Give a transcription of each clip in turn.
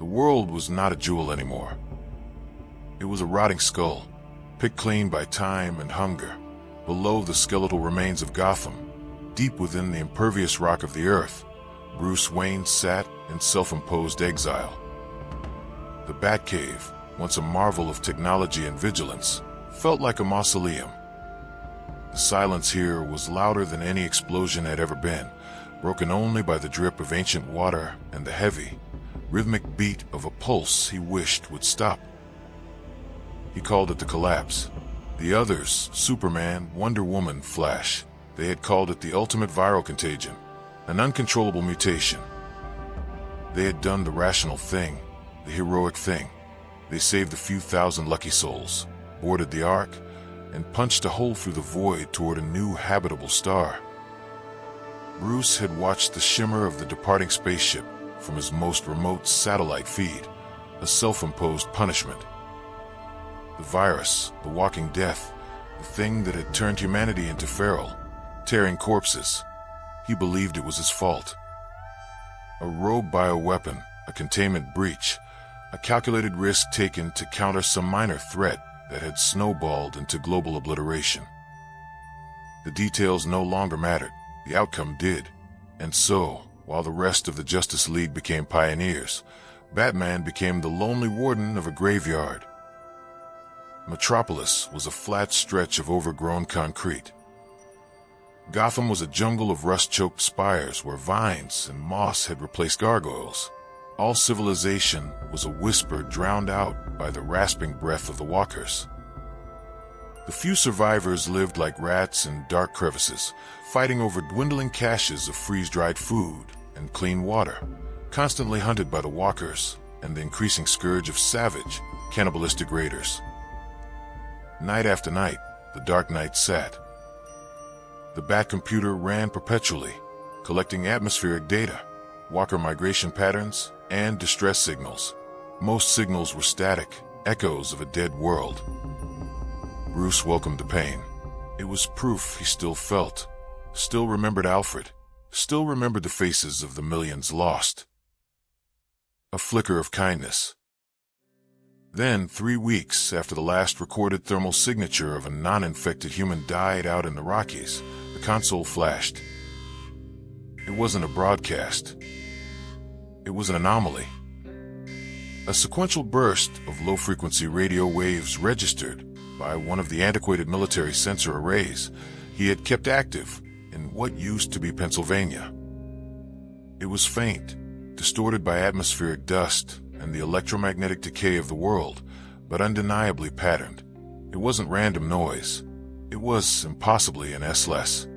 The world was not a jewel anymore. It was a rotting skull, picked clean by time and hunger. Below the skeletal remains of Gotham, deep within the impervious rock of the earth, Bruce Wayne sat in self-imposed exile. The Batcave, once a marvel of technology and vigilance, felt like a mausoleum. The silence here was louder than any explosion had ever been, broken only by the drip of ancient water and the heavy, rhythmic beat of a pulse he wished would stop. He called it the collapse. The others, Superman, Wonder Woman, Flash, they had called it the ultimate viral contagion, an uncontrollable mutation. They had done the rational thing, the heroic thing. They saved a few thousand lucky souls, boarded the Ark, and punched a hole through the void toward a new habitable star. Bruce had watched the shimmer of the departing spaceship from his most remote satellite feed, a self-imposed punishment. The virus, the walking death, the thing that had turned humanity into feral, tearing corpses. He believed it was his fault. A rogue bioweapon, a containment breach, a calculated risk taken to counter some minor threat that had snowballed into global obliteration. The details no longer mattered, the outcome did. And so, while the rest of the Justice League became pioneers, Batman became the lonely warden of a graveyard. Metropolis was a flat stretch of overgrown concrete. Gotham was a jungle of rust-choked spires where vines and moss had replaced gargoyles. All civilization was a whisper drowned out by the rasping breath of the walkers. The few survivors lived like rats in dark crevices, fighting over dwindling caches of freeze-dried food and clean water, constantly hunted by the walkers and the increasing scourge of savage, cannibalistic raiders. Night after night, the Dark Knight sat. The Bat computer ran perpetually, collecting atmospheric data, walker migration patterns, and distress signals. Most signals were static, echoes of a dead world. Bruce welcomed the pain. It was proof he still felt, still remembered Alfred, still remembered the faces of the millions lost. A flicker of kindness. Then, 3 weeks after the last recorded thermal signature of a non-infected human died out in the Rockies, the console flashed. It wasn't a broadcast. It was an anomaly. A sequential burst of low-frequency radio waves registered by one of the antiquated military sensor arrays he had kept active in what used to be Pennsylvania. It was faint, distorted by atmospheric dust and the electromagnetic decay of the world, but undeniably patterned. It wasn't random noise. It was impossibly an S.O.S.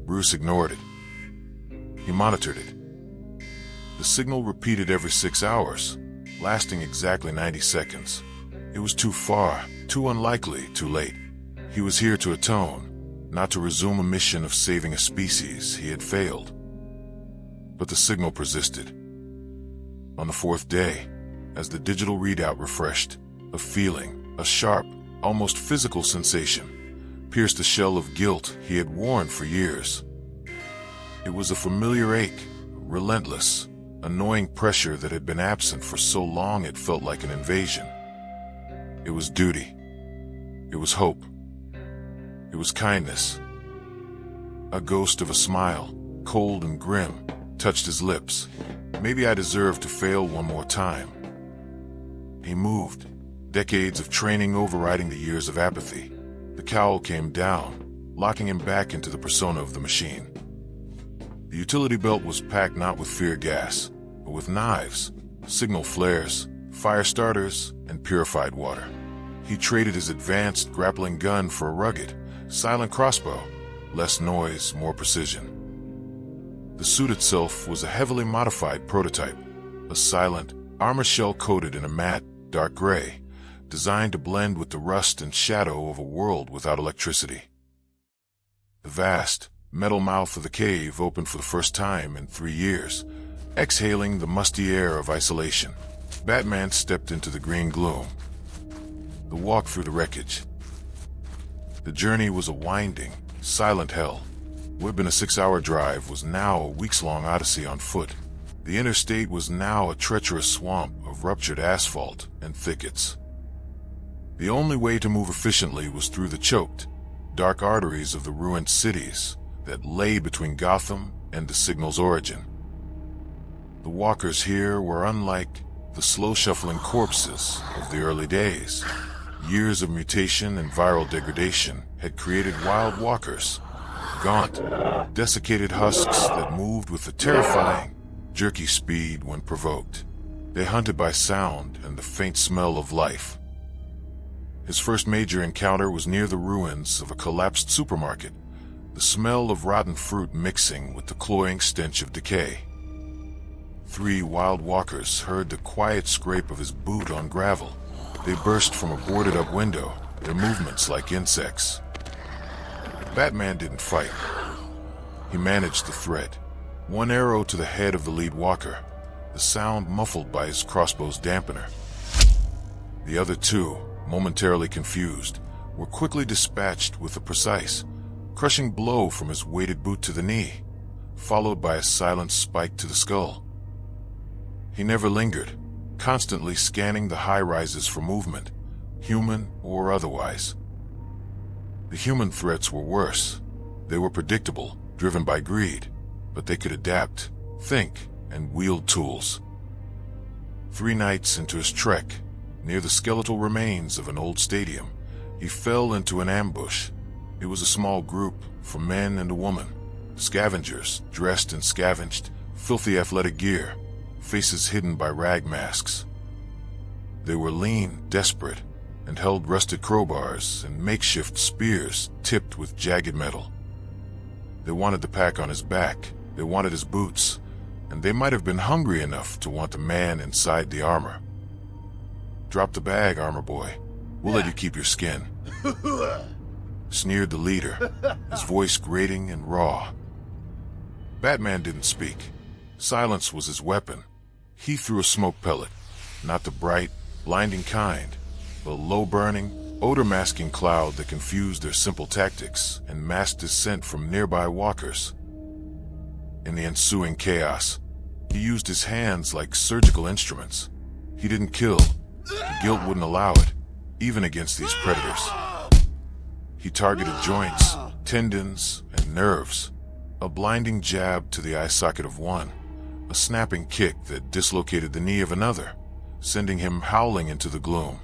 Bruce ignored it. He monitored it. The signal repeated every 6 hours, lasting exactly 90 seconds. It was too far, too unlikely, too late. He was here to atone, not to resume a mission of saving a species he had failed. But the signal persisted. On the 4th day, as the digital readout refreshed, a feeling, a sharp, almost physical sensation, pierced the shell of guilt he had worn for years. It was a familiar ache, relentless, annoying pressure that had been absent for so long it felt like an invasion. It was duty. It was hope. It was kindness. A ghost of a smile, cold and grim, touched his lips. Maybe I deserve to fail one more time. He moved, decades of training overriding the years of apathy. The cowl came down, locking him back into the persona of the machine. The utility belt was packed not with fear gas, but with knives, signal flares, fire starters, and purified water. He traded his advanced grappling gun for a rugged, silent crossbow, less noise, more precision. The suit itself was a heavily modified prototype, a silent, armor shell coated in a matte, dark gray, designed to blend with the rust and shadow of a world without electricity. The vast, metal mouth of the cave opened for the first time in 3 years, exhaling the musty air of isolation. Batman stepped into the green gloom. The walk through the wreckage. The journey was a winding, silent hell. What had been a 6-hour drive was now a weeks-long odyssey on foot. The interstate was now a treacherous swamp of ruptured asphalt and thickets. The only way to move efficiently was through the choked, dark arteries of the ruined cities that lay between Gotham and the signal's origin. The walkers here were unlike the slow-shuffling corpses of the early days. Years of mutation and viral degradation had created wild walkers, gaunt, desiccated husks that moved with a terrifying, jerky speed when provoked. They hunted by sound and the faint smell of life. His first major encounter was near the ruins of a collapsed supermarket, the smell of rotten fruit mixing with the cloying stench of decay. 3 wild walkers heard the quiet scrape of his boot on gravel. They burst from a boarded-up window, their movements like insects. Batman didn't fight. He managed the threat. 1 arrow to the head of the lead walker, the sound muffled by his crossbow's dampener. The other 2, momentarily confused, were quickly dispatched with a precise, crushing blow from his weighted boot to the knee, followed by a silent spike to the skull. He never lingered, constantly scanning the high-rises for movement, human or otherwise. The human threats were worse. They were predictable, driven by greed, but they could adapt, think, and wield tools. 3 nights into his trek, near the skeletal remains of an old stadium, he fell into an ambush. It was a small group, for men and a woman, scavengers dressed in scavenged, filthy athletic gear, faces hidden by rag masks. They were lean, desperate, and held rusted crowbars and makeshift spears tipped with jagged metal. They wanted the pack on his back, they wanted his boots, and they might have been hungry enough to want the man inside the armor. "Drop the bag, armor boy. We'll let you keep your skin," sneered the leader, his voice grating and raw. Batman didn't speak. Silence was his weapon. He threw a smoke pellet, not the bright, blinding kind, the low-burning, odor-masking cloud that confused their simple tactics and masked dissent from nearby walkers. In the ensuing chaos, he used his hands like surgical instruments. He didn't kill. The guilt wouldn't allow it, even against these predators. He targeted joints, tendons, and nerves. A blinding jab to the eye socket of one, a snapping kick that dislocated the knee of another, sending him howling into the gloom.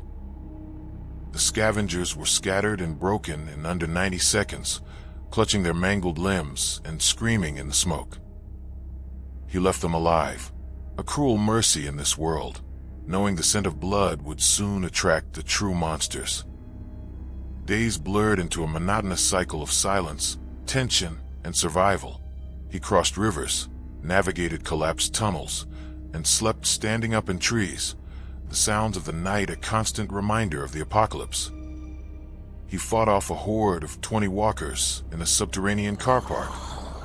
The scavengers were scattered and broken in under 90 seconds, clutching their mangled limbs and screaming in the smoke. He left them alive, a cruel mercy in this world, knowing the scent of blood would soon attract the true monsters. Days blurred into a monotonous cycle of silence, tension, and survival. He crossed rivers, navigated collapsed tunnels, and slept standing up in trees, the sounds of the night a constant reminder of the apocalypse. He fought off a horde of 20 walkers in a subterranean car park,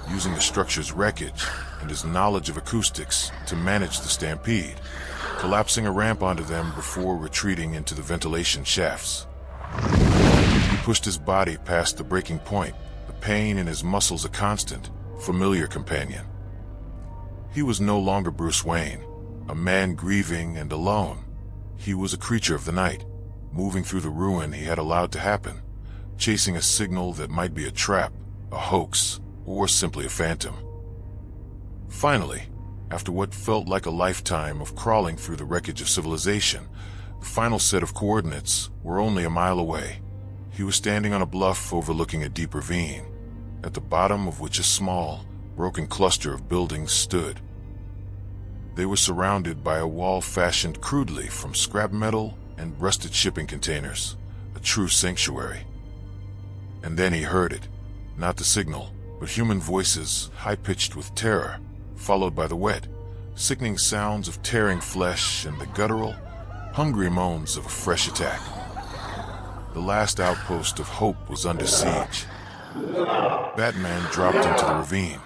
using the structure's wreckage and his knowledge of acoustics to manage the stampede, collapsing a ramp onto them before retreating into the ventilation shafts. He pushed his body past the breaking point, the pain in his muscles a constant, familiar companion. He was no longer Bruce Wayne, a man grieving and alone. He was a creature of the night, moving through the ruin he had allowed to happen, chasing a signal that might be a trap, a hoax, or simply a phantom. Finally, after what felt like a lifetime of crawling through the wreckage of civilization, the final set of coordinates were only a mile away. He was standing on a bluff overlooking a deep ravine, at the bottom of which a small, broken cluster of buildings stood. They were surrounded by a wall fashioned crudely from scrap metal and rusted shipping containers, a true sanctuary. And then he heard it, not the signal, but human voices high-pitched with terror, followed by the wet, sickening sounds of tearing flesh and the guttural, hungry moans of a fresh attack. The last outpost of hope was under siege. Batman dropped into the ravine,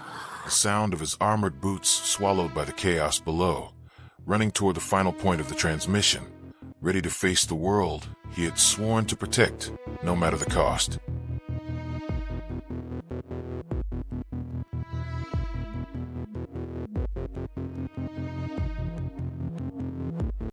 the sound of his armored boots swallowed by the chaos below, running toward the final point of the transmission, ready to face the world he had sworn to protect, no matter the cost.